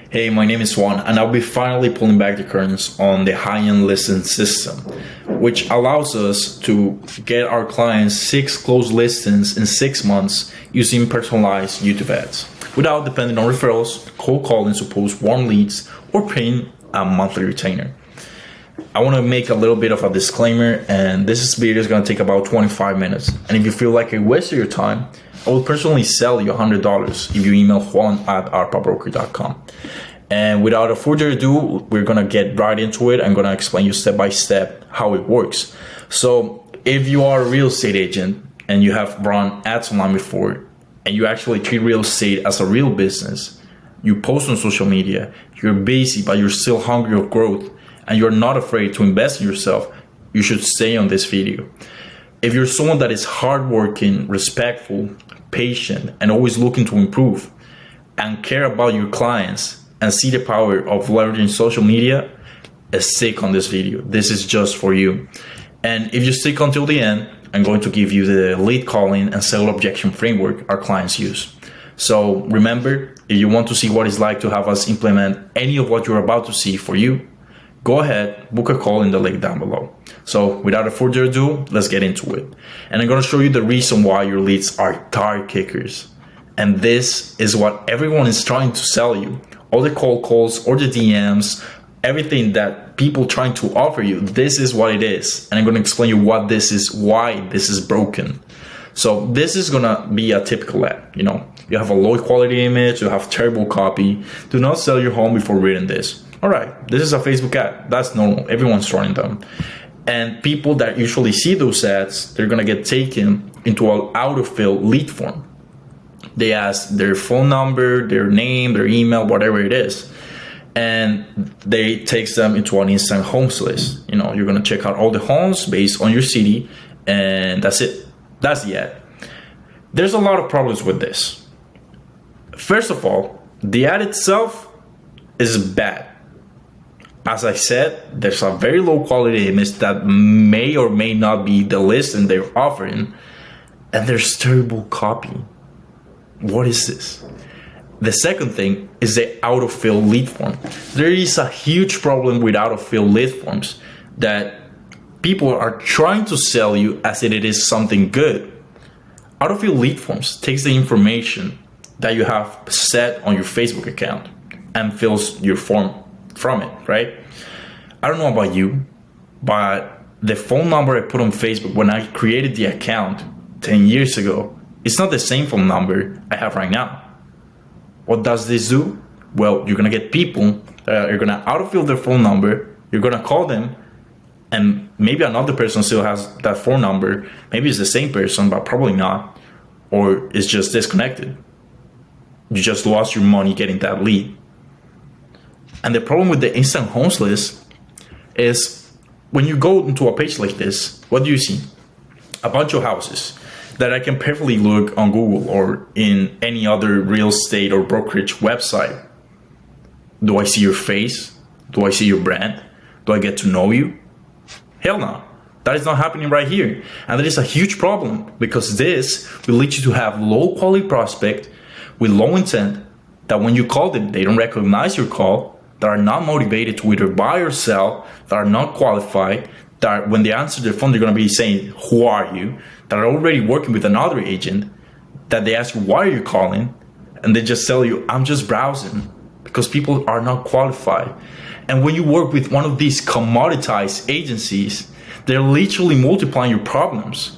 Hey, my name is Juan, and I'll be finally pulling back the curtains on the high-end listing system, which allows us to get our clients 6 closed listings in 6 months using personalized YouTube ads, without depending on referrals, cold calling to post warm leads, or paying a monthly retainer. I want to make a little bit of a disclaimer, and this video is going to take about 25 minutes. And if you feel like a waste of your time, I will personally sell you $100 if you email juan@arpabroker.com. And without further ado, we're going to get right into it. I'm going to explain you step by step how it works. So if you are a real estate agent and you have run ads online before, and you actually treat real estate as a real business, you post on social media, you're busy, but you're still hungry of growth, and you're not afraid to invest in yourself, you should stay on this video. If you're someone that is hardworking, respectful, patient, and always looking to improve, and care about your clients, and see the power of leveraging social media, stick on this video. This is just for you. And if you stick until the end, I'm going to give you the lead calling and seller objection framework our clients use. So remember, if you want to see what it's like to have us implement any of what you're about to see for you, go ahead, book a call in the link down below. So without further ado, let's get into it. And I'm going to show you the reason why your leads are tire kickers. And this is what everyone is trying to sell you. All the cold calls or the DMs, everything that people trying to offer you, this is what it is. And I'm going to explain you what this is, why this is broken. So this is going to be a typical ad. You have a low quality image, you have terrible copy. Do not sell your home before reading this. All right, this is a Facebook ad. That's normal. Everyone's running them. And people that usually see those ads, they're going to get taken into an auto-fill lead form. They ask their phone number, their name, their email, whatever it is. And they takes them into an instant homes list. You're going to check out all the homes based on your city, and that's it. That's the ad. There's a lot of problems with this. First of all, the ad itself is bad. As I said, there's a very low quality image that may or may not be the listing they're offering, and there's terrible copy. What is this? The second thing is the auto-fill lead form. There is a huge problem with auto-fill lead forms that people are trying to sell you as if it is something good. Auto-fill lead forms takes the information that you have set on your Facebook account and fills your form from it, right? I don't know about you, but the phone number I put on Facebook when I created the account 10 years ago, it's not the same phone number I have right now. What does this do? Well, you're gonna get people that are gonna autofill their phone number, you're gonna call them, and maybe another person still has that phone number. Maybe it's the same person, but probably not, or it's just disconnected. You just lost your money getting that lead. And the problem with the instant homes list is when you go into a page like this, what do you see? A bunch of houses that I can perfectly look on Google or in any other real estate or brokerage website. Do I see your face? Do I see your brand? Do I get to know you? Hell no. That is not happening right here. And that is a huge problem because this will lead you to have low quality prospect with low intent that when you call them, they don't recognize your call, that are not motivated to either buy or sell, that are not qualified, that when they answer their phone, they're going to be saying, who are you? That are already working with another agent, that they ask you, why are you calling? And they just tell you, I'm just browsing, because people are not qualified. And when you work with one of these commoditized agencies, they're literally multiplying your problems.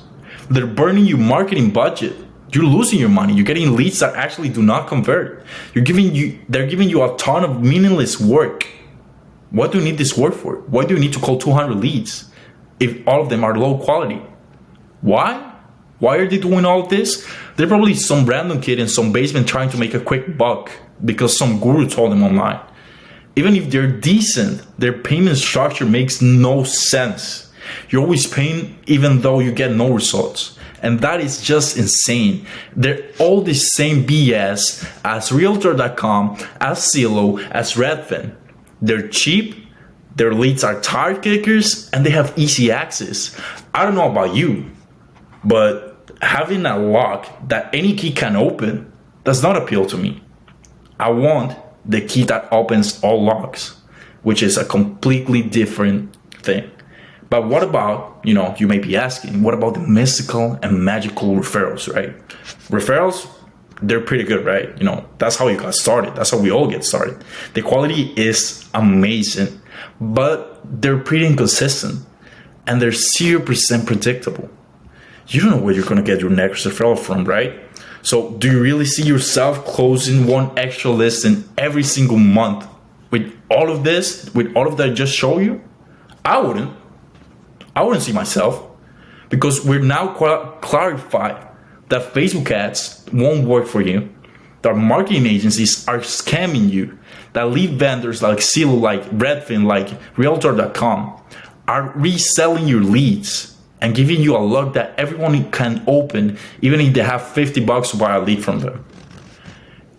They're burning your marketing budget. You're losing your money. You're getting leads that actually do not convert. They're giving you a ton of meaningless work. What do you need this work for? Why do you need to call 200 leads if all of them are low quality? Why? Why are they doing all of this? They're probably some random kid in some basement trying to make a quick buck because some guru told them online. Even if they're decent, their payment structure makes no sense. You're always paying even though you get no results. And that is just insane. They're all the same BS as Realtor.com, as Zillow, as Redfin. They're cheap, their leads are tire kickers, and they have easy access. I don't know about you, but having a lock that any key can open does not appeal to me. I want the key that opens all locks, which is a completely different thing. But what about, you may be asking, what about the mystical and magical referrals, right? Referrals, they're pretty good, right? That's how you got started. That's how we all get started. The quality is amazing, but they're pretty inconsistent and they're 0% predictable. You don't know where you're going to get your next referral from, right? So do you really see yourself closing one extra listing every single month with all of this, with all of that I just showed you? I wouldn't see myself, because we're now clarified that Facebook ads won't work for you, that marketing agencies are scamming you, that lead vendors like Zillow, like Redfin, like Realtor.com are reselling your leads and giving you a lock that everyone can open, even if they have $50 to buy a lead from them.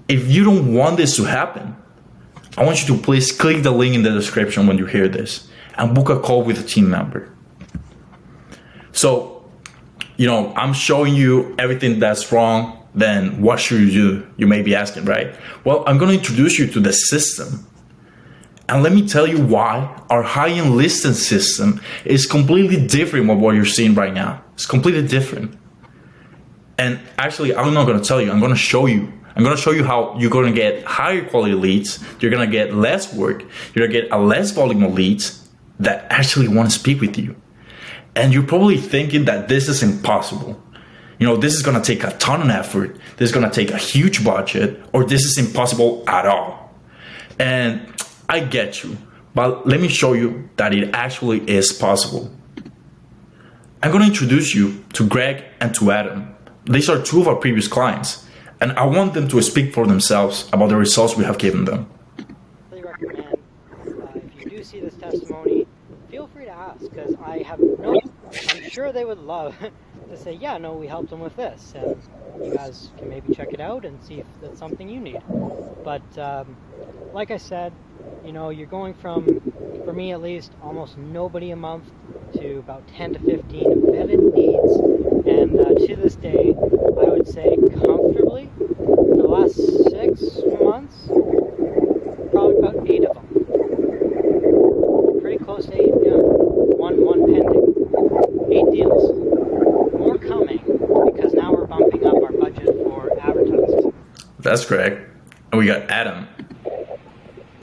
If you don't want this to happen, I want you to please click the link in the description when you hear this and book a call with a team member. So, I'm showing you everything that's wrong, then what should you do? You may be asking, right? Well, I'm going to introduce you to the system. And let me tell you why our high-end listing system is completely different from what you're seeing right now. It's completely different. And actually, I'm not going to tell you. I'm going to show you. I'm going to show you how you're going to get higher quality leads. You're going to get less work. You're going to get a less volume of leads that actually want to speak with you. And you're probably thinking that this is impossible. This is going to take a ton of effort. This is going to take a huge budget, or this is impossible at all. And I get you, but let me show you that it actually is possible. I'm going to introduce you to Greg and to Adam. These are two of our previous clients, and I want them to speak for themselves about the results we have given them. I really recommend, if you do see this testimony, feel free to ask, because I'm sure they would love to say, yeah, no, we helped them with this, and you guys can maybe check it out and see if that's something you need. But like I said, you're going from, for me at least, almost nobody a month to about 10 to 15 vetted leads, and to this day, I would say comfortably, for the last 6 months, probably about 8 of them. Pretty close to 8, yeah. One pending. 8 deals. More coming, because now we're bumping up our budget for advertising. That's correct. And we got Adam.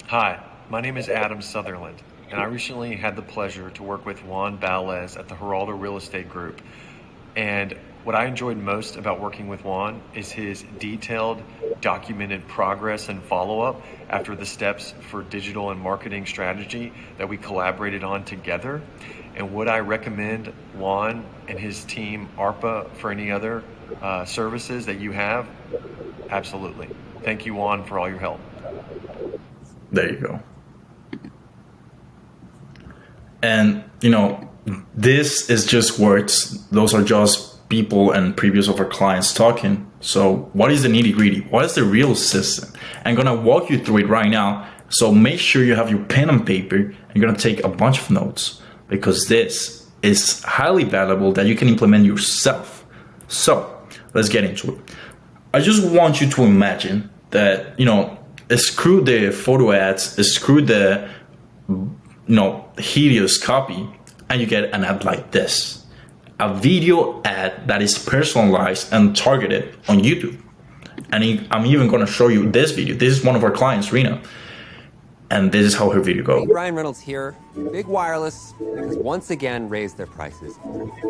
Hi, my name is Adam Sutherland, and I recently had the pleasure to work with Juan Balez at the Geraldo Real Estate Group. And what I enjoyed most about working with Juan is his detailed, documented progress and follow-up after the steps for digital and marketing strategy that we collaborated on together. And would I recommend Juan and his team ARPA for any other services that you have? Absolutely. Thank you, Juan, for all your help. There you go. And, this is just words. Those are just people and previous of our clients talking. So what is the nitty gritty? What is the real system? I'm going to walk you through it right now. So make sure you have your pen and paper. And you're going to take a bunch of notes, because this is highly valuable that you can implement yourself. So let's get into it. I just want you to imagine that, screw the photo ads, screw the, hideous copy, and you get an ad like this. A video ad that is personalized and targeted on YouTube. And I'm even going to show you this video. This is one of our clients, Rena. And this is how her video goes. Hey, Ryan Reynolds here. Big Wireless has once again raised their prices.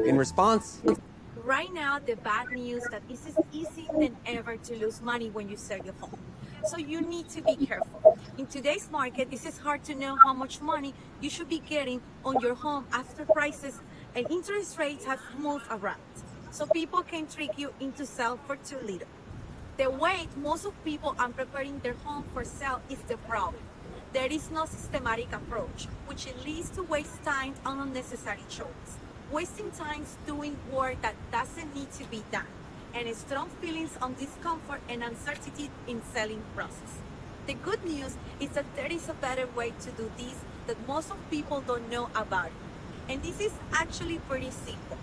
In response... Right now, the bad news that it is easy than ever to lose money when you sell your home. So you need to be careful. In today's market, it is hard to know how much money you should be getting on your home after prices and interest rates have moved around. So people can trick you into sell for too little. The way most of people are preparing their home for sale is the problem. There is no systematic approach, which leads to waste time on unnecessary chores. Wasting time doing work that doesn't need to be done, and strong feelings of discomfort and uncertainty in selling process. The good news is that there is a better way to do this that most of people don't know about. And this is actually pretty simple.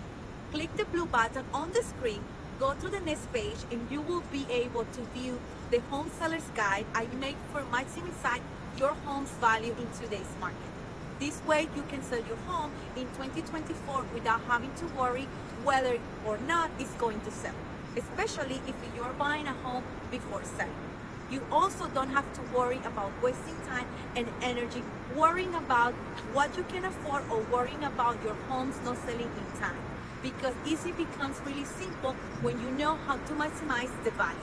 Click the blue button on the screen, Go to the next page and you will be able to view the home seller's guide I made for maximizing your home's value in today's market. This way you can sell your home in 2024 without having to worry whether or not it's going to sell, especially if you're buying a home before selling. You also don't have to worry about wasting time and energy worrying about what you can afford or worrying about your homes not selling in time, because easy becomes really simple when you know how to maximize the value.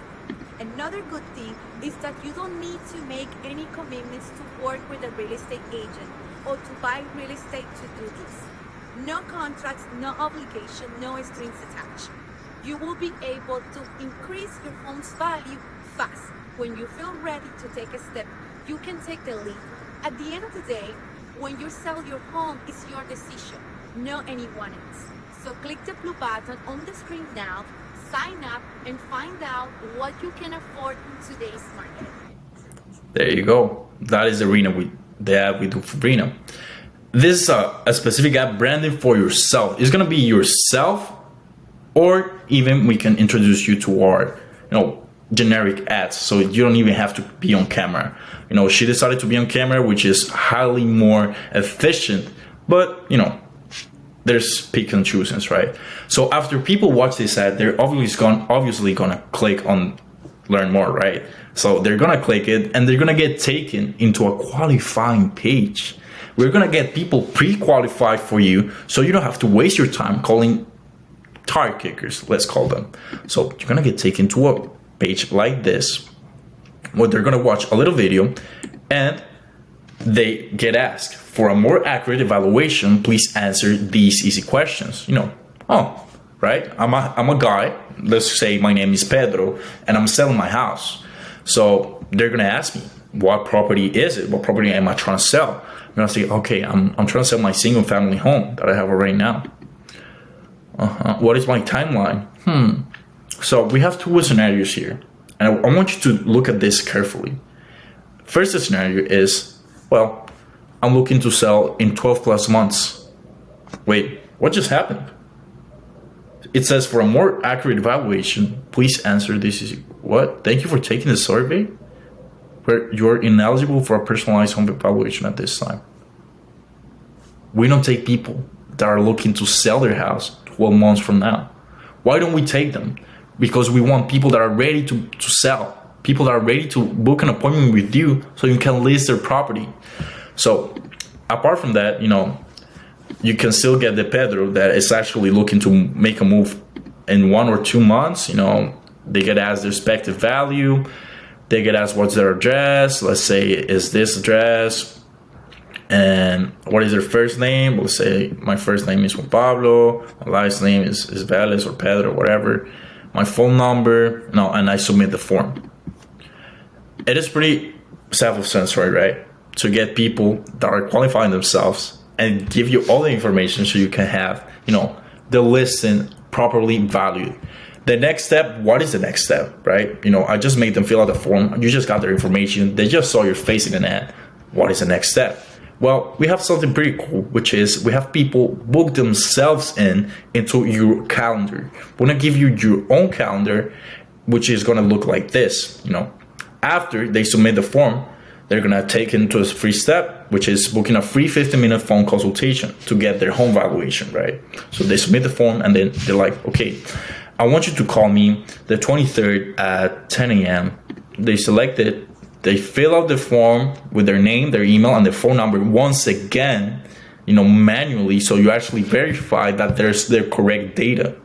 Another good thing is that you don't need to make any commitments to work with a real estate agent or to buy real estate to do this. No contracts, no obligation, no strings attached. You will be able to increase your home's value fast. When you feel ready to take a step, you can take the lead. At the end of the day, when you sell your home, it's your decision, not anyone else. So click the blue button on the screen now, sign up, and find out what you can afford in today's market. There you go. That is the app we do for Rena. This is a specific app branded for yourself. It's gonna be yourself, or even we can introduce you to our, generic ads, so you don't even have to be on camera. She decided to be on camera, which is highly more efficient, but there's pick and choosings, right? So after people watch this ad, they're obviously gonna click on learn more, right? So they're gonna click it and they're gonna get taken into a qualifying page. We're gonna get people pre-qualified for you, so you don't have to waste your time calling tire kickers, let's call them. So you're gonna get taken to a page like this, where they're gonna watch a little video and they get asked, for a more accurate evaluation, please answer these easy questions. Right? I'm a guy, let's say my name is Pedro, and I'm selling my house. So they're gonna ask me, what property is it? What property am I trying to sell? I'm gonna say, okay, I'm trying to sell my single family home that I have right now. What is my timeline? So we have two scenarios here, and I want you to look at this carefully. First scenario is, well, I'm looking to sell in 12 plus months. Wait, what just happened? It says, for a more accurate evaluation, please answer this. What? Thank you for taking the survey, where you're ineligible for a personalized home evaluation at this time. We don't take people that are looking to sell their house 12 months from now. Why don't we take them? Because we want people that are ready to sell, people that are ready to book an appointment with you so you can list their property. So apart from that, you can still get the Pedro that is actually looking to make a move in 1 or 2 months. They get asked their expected value. They get asked what's their address. Let's say, is this address? And what is their first name? We'll say my first name is Juan Pablo. My last name is Velez or Pedro, whatever. My phone number, and I submit the form. It is pretty self-censory, right? To get people that are qualifying themselves and give you all the information so you can have, the listing properly valued. The next step, what is the next step, right? I just made them fill out the form. You just got their information. They just saw your face in an ad. What is the next step? Well, we have something pretty cool, which is we have people book themselves into your calendar. We're gonna give you your own calendar, which is gonna look like this. After they submit the form, they're gonna take into a free step, which is booking a free 15-minute phone consultation to get their home valuation, right? So they submit the form and then they're like, okay, I want you to call me the 23rd at 10 a.m. They select it. They fill out the form with their name, their email, and their phone number once again, manually, so you actually verify that there's their correct data.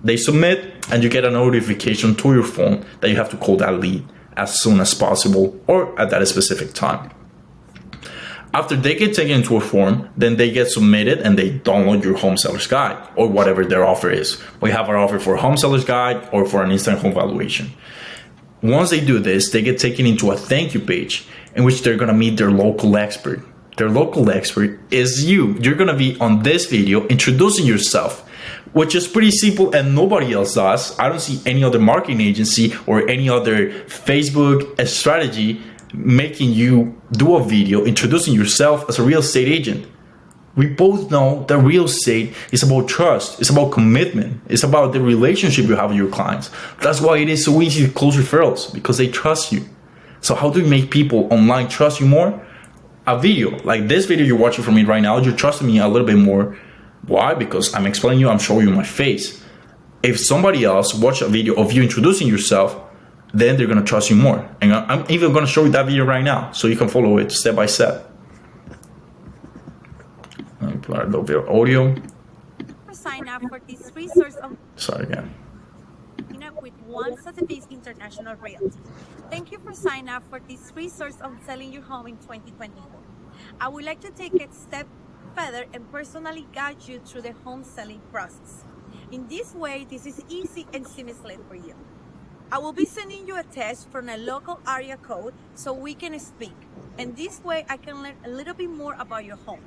They submit, and you get a notification to your phone that you have to call that lead as soon as possible or at that specific time. After they get taken into a form, then they get submitted and they download your home seller's guide or whatever their offer is. We have our offer for home seller's guide or for an instant home valuation. Once they do this, they get taken into a thank you page in which they're gonna meet their local expert. Their local expert is you. You're gonna be on this video introducing yourself, which is pretty simple and nobody else does. I don't see any other marketing agency or any other Facebook strategy making you do a video introducing yourself as a real estate agent. We both know that real estate is about trust. It's about commitment. It's about the relationship you have with your clients. That's why it is so easy to close referrals, because they trust you. So how do you make people online trust you more? A video like this video you're watching from me right now, you're trusting me a little bit more. Why? Because I'm explaining you, I'm showing you my face. If somebody else watch a video of you introducing yourself, then they're gonna trust you more. And I'm even gonna show you that video right now so you can follow it step by step. Let me play a little bit of audio. Sign up for this resource of Sorry again. with One Sotheby's International Realty. Thank you for signing up for this resource on selling your home in 2024. I would like to take a step further and personally guide you through the home selling process. In this way, this is easy and seamless for you. I will be sending you a text from a local area code so we can speak. And this way I can learn a little bit more about your home.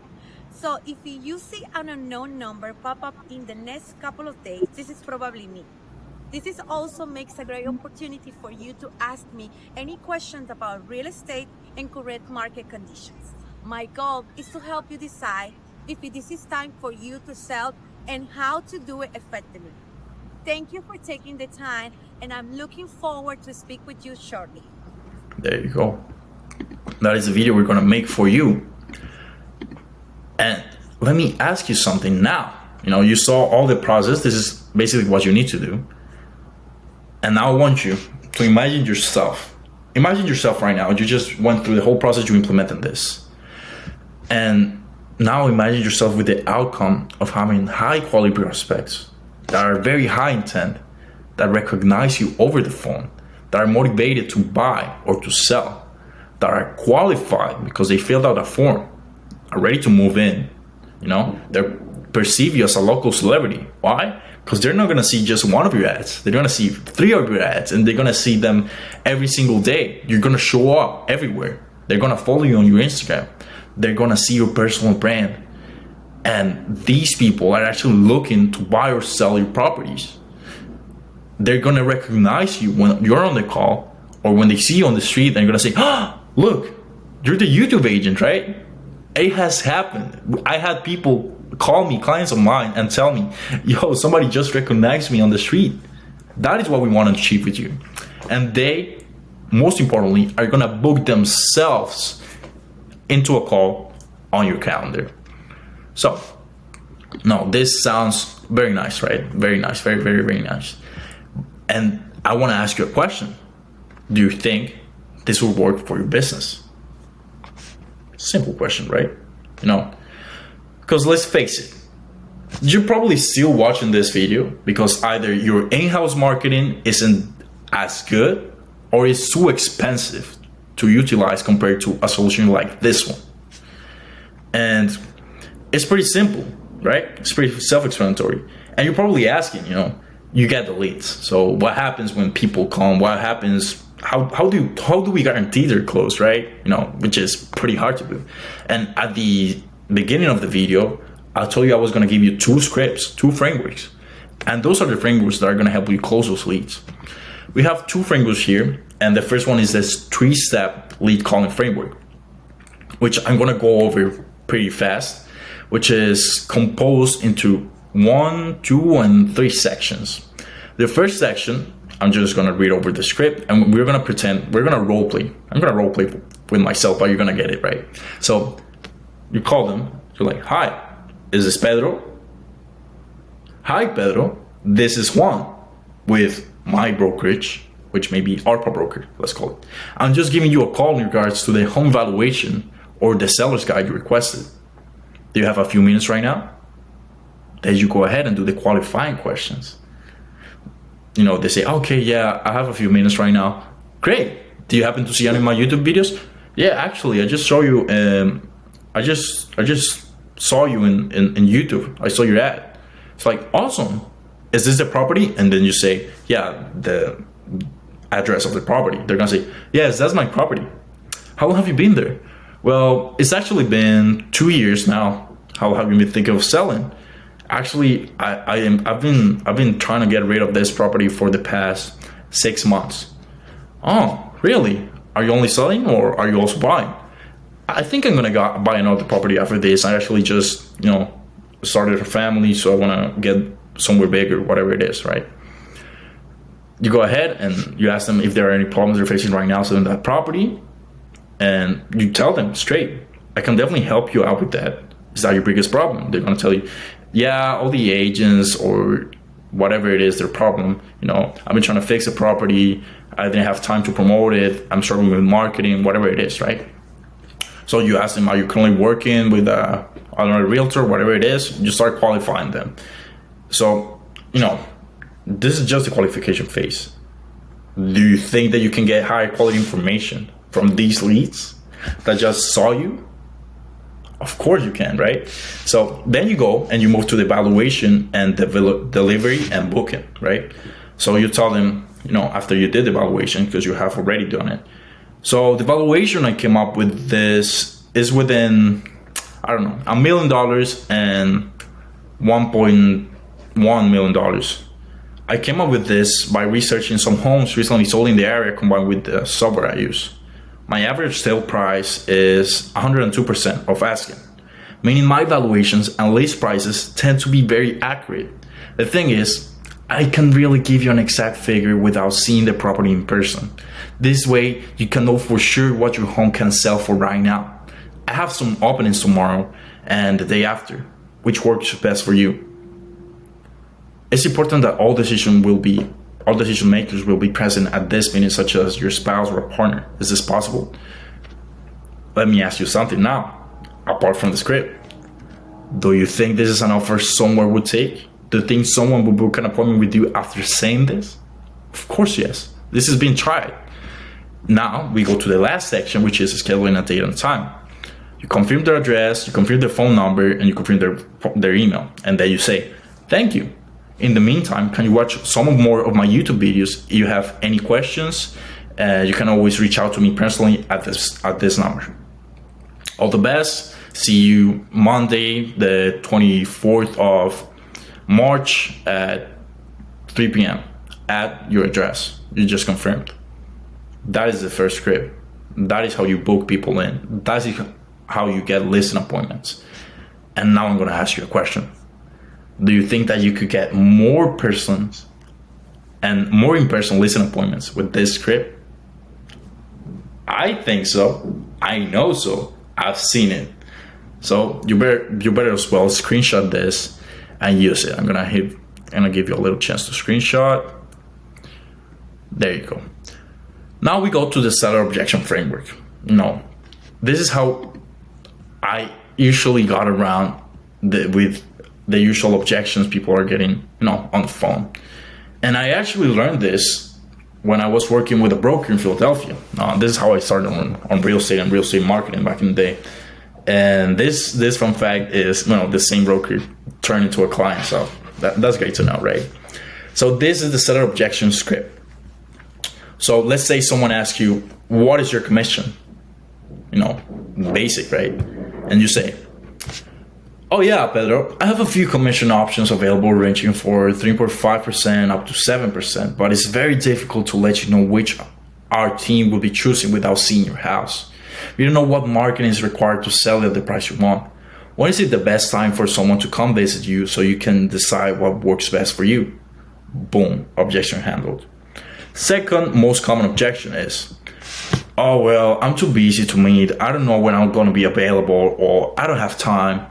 So if you see an unknown number pop up in the next couple of days, this is probably me. This is also makes a great opportunity for you to ask me any questions about real estate and current market conditions. My goal is to help you decide if this is time for you to sell and how to do it effectively. Thank you for taking the time, and I'm looking forward to speak with you shortly. There you go. That is the video we're gonna make for you. And let me ask you something now. You know, you saw all the process. This is basically what you need to do. And now I want you to imagine yourself. Imagine yourself right now. You just went through the whole process, you implemented this. And now imagine yourself with the outcome of having high quality prospects that are very high intent, that recognize you over the phone, that are motivated to buy or to sell, that are qualified because they filled out a form, are ready to move in. You know, they perceive you as a local celebrity. Why? Because they're not gonna see just one of your ads. They're gonna see 3 of your ads, and they're gonna see them every single day. You're gonna show up everywhere. They're gonna follow you on your Instagram. They're gonna see your personal brand. And these people are actually looking to buy or sell your properties. They're gonna recognize you when you're on the call, or when they see you on the street, they're gonna say, "Ah, look, you're the YouTube agent, right?" It has happened. I had people call me, clients of mine, and tell me, "Yo, somebody just recognized me on the street." That is what we want to achieve with you. And they, most importantly, are gonna book themselves into a call on your calendar. So, no, this sounds very nice, right? Very nice, very, very, very nice. And I want to ask you a question. Do you think this will work for your business? Simple question, right? You know, because let's face it, you're probably still watching this video because either your in-house marketing isn't as good or it's too expensive to utilize compared to a solution like this one. And it's pretty simple, right? It's pretty self-explanatory. And you're probably asking, you know, you get the leads. So what happens when people come? What happens? How do we guarantee they're closed, right? You know, which is pretty hard to do. And at the beginning of the video, I told you I was going to give you 2 scripts, 2 frameworks. And those are the frameworks that are going to help you close those leads. We have 2 frameworks here. And the first one is this 3-step lead calling framework, which I'm going to go over pretty fast, which is composed into 1, 2, and 3 sections. The first section, I'm just gonna read over the script, and we're gonna role play. I'm gonna role play with myself, but you're gonna get it, right? So you call them, you're like, "Hi, is this Pedro? Hi, Pedro, this is Juan with my brokerage," which may be ARPA broker, let's call it. "I'm just giving you a call in regards to the home valuation or the seller's guide you requested. Do you have a few minutes right now?" Then you go ahead and do the qualifying questions. You know, they say, "Okay, yeah, I have a few minutes right now." "Great. Do you happen to see any of my YouTube videos?" "Yeah, actually, I just saw you. I just saw you in YouTube. I saw your ad." It's like, "Awesome. Is this the property?" And then you say, "Yeah, the address of the property." They're gonna say, "Yes, that's my property." "How long have you been there?" "Well, it's actually been 2 years now." "How long have you been thinking of selling?" "Actually, I've been trying to get rid of this property for the past 6 months." "Oh, really? Are you only selling or are you also buying?" I think I'm gonna buy another property after this. I actually just, started a family, so I want to get somewhere bigger, whatever it is, right? You go ahead and you ask them if there are any problems they're facing right now selling that property, and you tell them straight, I can definitely help you out with that. Is that your biggest problem? They're gonna tell you, yeah, all the agents or whatever it is, their problem. I've been trying to fix a property. I didn't have time to promote it. I'm struggling with marketing, whatever it is, right? So you ask them, are you currently working with another realtor, whatever it is? You start qualifying them. So, this is just the qualification phase. Do you think that you can get higher quality information from these leads that just saw you? Of course you can, right? So then you go and you move to the evaluation and delivery and booking, right? So you tell them, after you did the evaluation, because you have already done it. So the valuation I came up with this is within, $1 million and $1.1 million. I came up with this by researching some homes recently sold in the area combined with the software I use. My average sale price is 102% of asking, meaning my valuations and list prices tend to be very accurate. The thing is, I can really give you an exact figure without seeing the property in person. This way, you can know for sure what your home can sell for right now. I have some openings tomorrow and the day after, which works best for you. It's important that all decision makers will be present at this meeting, such as your spouse or a partner. Is this possible? Let me ask you something now, apart from the script. Do you think this is an offer someone would take? Do you think someone would book an appointment with you after saying this? Of course, yes. This is being tried. Now we go to the last section, which is scheduling a date and time. You confirm their address, you confirm their phone number, and you confirm their email. And then you say, thank you. In the meantime, can you watch some more of my YouTube videos? If you have any questions, you can always reach out to me personally at this number. All the best. See you Monday, the 24th of March at 3 p.m. at your address. You just confirmed. That is the first script. That is how you book people in. That is how you get listing appointments. And now I'm going to ask you a question. Do you think that you could get more persons and more in-person listing appointments with this script? I think so. I know so. I've seen it. So you better as well screenshot this and use it. I'm gonna give you a little chance to screenshot. There you go. Now we go to the seller objection framework. This is how I usually got around with the usual objections people are getting, on the phone. And I actually learned this when I was working with a broker in Philadelphia. This is how I started on real estate and real estate marketing back in the day. And this fun fact is, the same broker turned into a client. So that's great to know, right? So this is the seller objection script. So let's say someone asks you, what is your commission? Basic, right? And you say, oh yeah, Pedro, I have a few commission options available ranging for 3.5% up to 7%, but it's very difficult to let you know which our team will be choosing without seeing your house. We don't know what marketing is required to sell at the price you want. When is it the best time for someone to come visit you so you can decide what works best for you? Boom, objection handled. Second most common objection is, oh well, I'm too busy to meet, I don't know when I'm going to be available, or I don't have time.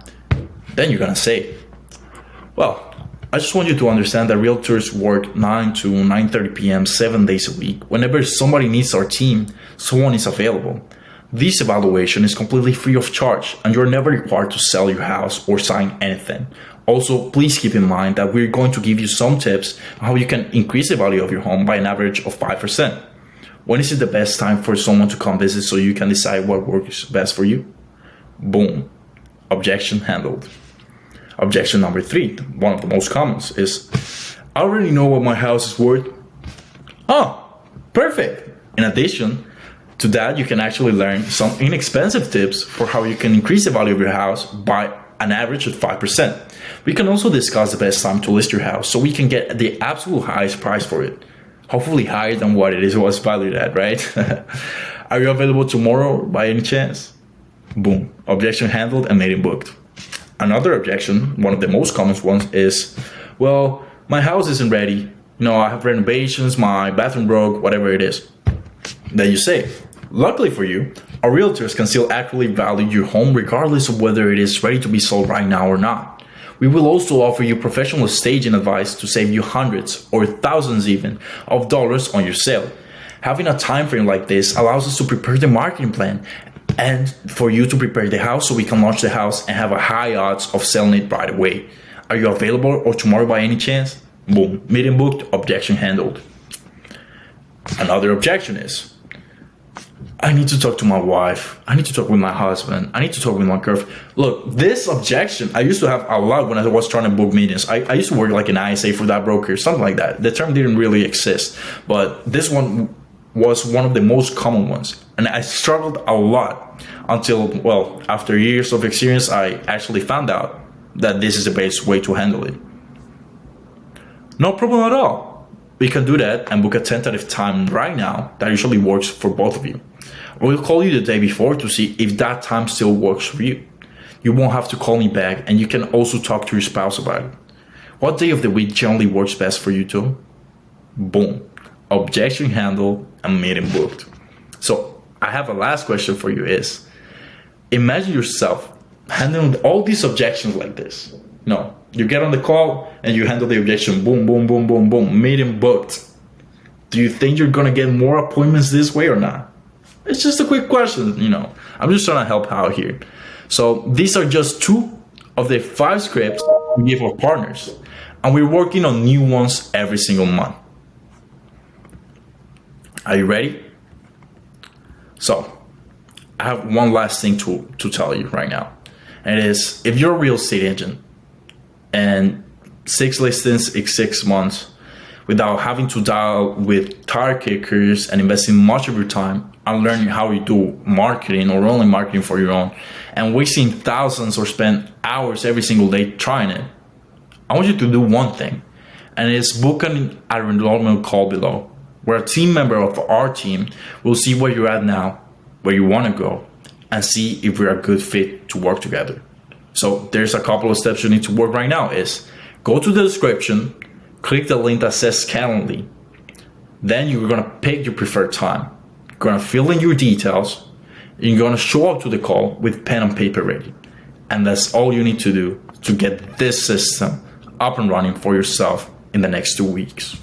Then you're gonna say, well, I just want you to understand that realtors work 9 to 9:30 p.m. 7 days a week. Whenever somebody needs our team, someone is available. This evaluation is completely free of charge, and you're never required to sell your house or sign anything. Also, please keep in mind that we're going to give you some tips on how you can increase the value of your home by an average of 5%. When is it the best time for someone to come visit so you can decide what works best for you? Boom, objection handled. Objection number 3, one of the most common, is, I already know what my house is worth. Oh, perfect. In addition to that, you can actually learn some inexpensive tips for how you can increase the value of your house by an average of 5%. We can also discuss the best time to list your house so we can get the absolute highest price for it. Hopefully higher than what it was valued at, right? Are you available tomorrow by any chance? Boom. Objection handled and meeting booked. Another objection, one of the most common ones, is, well, my house isn't ready. I have renovations, my bathroom broke, whatever it is. Then you say, luckily for you, our realtors can still accurately value your home regardless of whether it is ready to be sold right now or not. We will also offer you professional staging advice to save you hundreds or thousands even of dollars on your sale. Having a time frame like this allows us to prepare the marketing plan and for you to prepare the house so we can launch the house and have a high odds of selling it right away. Are you available or tomorrow by any chance? Boom, meeting booked, objection handled. Another objection is, I need to talk to my wife. I need to talk with my husband. I need to talk with my girlfriend. Look, this objection, I used to have a lot when I was trying to book meetings. I used to work like an ISA for that broker, something like that. The term didn't really exist, but this one was one of the most common ones. And I struggled a lot until, well, after years of experience, I actually found out that this is the best way to handle it. No problem at all. We can do that and book a tentative time right now that usually works for both of you. We'll call you the day before to see if that time still works for you. You won't have to call me back, and you can also talk to your spouse about it. What day of the week generally works best for you two? Boom. Objection handled and meeting booked. So I have a last question for you is, imagine yourself handling all these objections like this. You get on the call and you handle the objection, boom, boom, boom, boom, boom, meeting booked. Do you think you're gonna get more appointments this way or not? It's just a quick question, I'm just trying to help out here. So these are just 2 of the 5 scripts we give our partners, and we're working on new ones every single month. Are you ready? So I have one last thing to tell you right now. And it is, if you're a real estate agent and 6 listings in 6 months without having to deal with tire kickers and investing much of your time on learning how you do marketing or only marketing for your own and wasting thousands or spend hours every single day trying it, I want you to do one thing, and it's book an enrollment call below, where a team member of our team will see where you're at now, where you want to go, and see if we're a good fit to work together. So there's a couple of steps you need to work right now is go to the description, click the link that says Calendly. Then you're going to pick your preferred time. You're going to fill in your details. And you're going to show up to the call with pen and paper ready. And that's all you need to do to get this system up and running for yourself in the next 2 weeks.